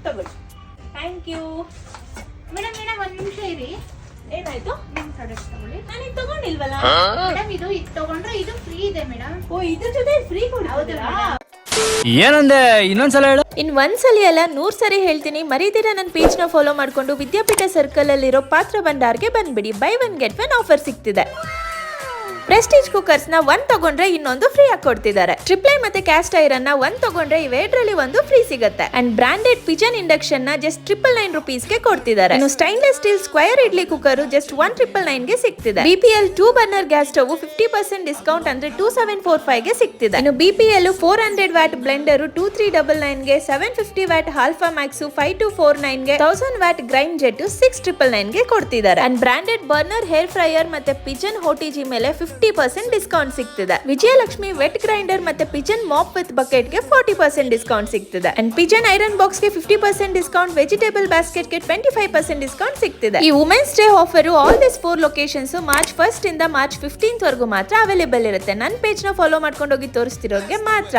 ತಗೊಳ್ಳಿ. Thank you madam. Madam ಒಂದು ನಿಮಿಷ ಇರಿ. ಏನಾಯ್ತು? ನಿಮ್ಮ ಪ್ರಾಡಕ್ಟ್ ತಗೊಳ್ಳಿ. ನಾನು ಇದು ತಗೊಂಡಿಲ್ವಲ್ಲ ಮೇಡಮ್ ಇದು ತಗೊಂಡ್ರೆ ಇದು ಫ್ರೀ ಇದೆ ಮೇಡಮ್. ಓ, ಇದ್ರ ಜೊತೆ ಫ್ರೀ ಕೊಡ್ತೀರಾ? ಏನಂದೆ ಇನ್ನೊಂದ್ಸಲ ಹೇಳು. ಇನ್ನು ಒಂದ್ಸಲಿ ಅಲ್ಲ 100 ಸರಿ ಹೇಳ್ತೀನಿ, ಮರೀದಿರ ನನ್ನ ಪೇಜ್ನ ಫಾಲೋ ಮಾಡಿಕೊಂಡು ವಿದ್ಯಾಪೀಠ ಸರ್ಕಲ್ ಅಲ್ಲಿರೋ ಪಾತ್ರ ಭಂಡಾರ್ಗೆ ಬಂದ್ಬಿಡಿ. ಬೈ 1 get 1 ಆಫರ್ ಸಿಗ್ತಿದೆ. ಪ್ರೆಸ್ಟೀಜ್ ಕುಕ್ಕರ್ಸ್ ನ 1 ತಗೊಂಡ್ರೆ ಇನ್ನೊಂದು ಫ್ರೀ ಆಗಿ ಕೊಡ್ತಿದ್ದಾರೆ. ಟ್ರಿಪ್ಲೈ ಮತ್ತೆ ಕ್ಯಾಸ್ಟ್ ಐರನ್ ನ 1 ತಗೊಂಡ್ರೆ ಇವೆರಡರಲ್ಲಿ ಒಂದು ಫ್ರೀ ಸಿಗುತ್ತೆ. ಅಂಡ್ ಬ್ರಾಂಡೆಡ್ ಪಿಜನ್ ಇಂಡಕ್ಷನ್ ನ ಜಸ್ಟ್ 999 rupees ಗೆ ಕೊಡ್ತಿದ್ದಾರೆ. ಇನ್ನು stainless steel square idli cooker just 1999 ಗೆ ಸಿಗ್ತಿದೆ. BPL 2 burner gas stove 50% discount ಅಂದ್ರೆ 2745 ಗೆ ಸಿಗ್ತಿದೆ. ಇನ್ನು BPL 400 ವ್ಯಾಟ್ ಬ್ಲೆಂಡರ್ 2399 ಗೆ, 750 ವ್ಯಾಟ್ ಆಲ್ಫಾ ಮ್ಯಾಕ್ಸ್ 5249 ಗೆ, 1000 ವ್ಯಾಟ್ ಗ್ರೈಂಡ್ ಜೆಟ್ 6999 ಗೆ ಕೊಡ್ತಿದ್ದಾರೆ. And branded burner air fryer ಮತ್ತೆ ಪಿಜನ್ OTG ಮೇಲೆ 50% ಡಿಸ್ಕೌಂಟ್ ಸಿಗ್ತಿದೆ. ವಿಜಯಲಕ್ಷ್ಮಿ ವೆಟ್ ಗ್ರೈಂಡರ್ ಮತ್ತೆ ಪಿಜನ್ ಮಾಪ್ ವಿತ್ ಬಕೆಟ್ ಗೆ 40% ಡಿಸ್ಕೌಂಟ್ ಸಿಗ್ತಿದೆ. ಅಂಡ್ ಪಿಜನ್ ಐರನ್ ಬಾಕ್ಸ್ ಗೆ 50% ಡಿಸ್ಕೌಂಟ್, ವೆಜಿಟೇಬಲ್ ಬಾಸ್ಕೆಟ್ ಗೆ 25% ಡಿಸ್ಕೌಂಟ್ ಸಿಗ್ತಿದೆ. ಈ women's day offer all this 4 locations March 1st ಇಂದ ಮಾರ್ಚ್ 15th ವರೆಗೂ ಮಾತ್ರ ಅವೈಲೇಬಲ್ ಇರುತ್ತೆ. ನನ್ನ ಪೇಜ್ ನ ಫಾಲೋ ಮಾಡ್ಕೊಂಡು ಹೋಗಿ ತೋರಿಸ್ತಿರೋರಿಗೆ ಮಾತ್ರ.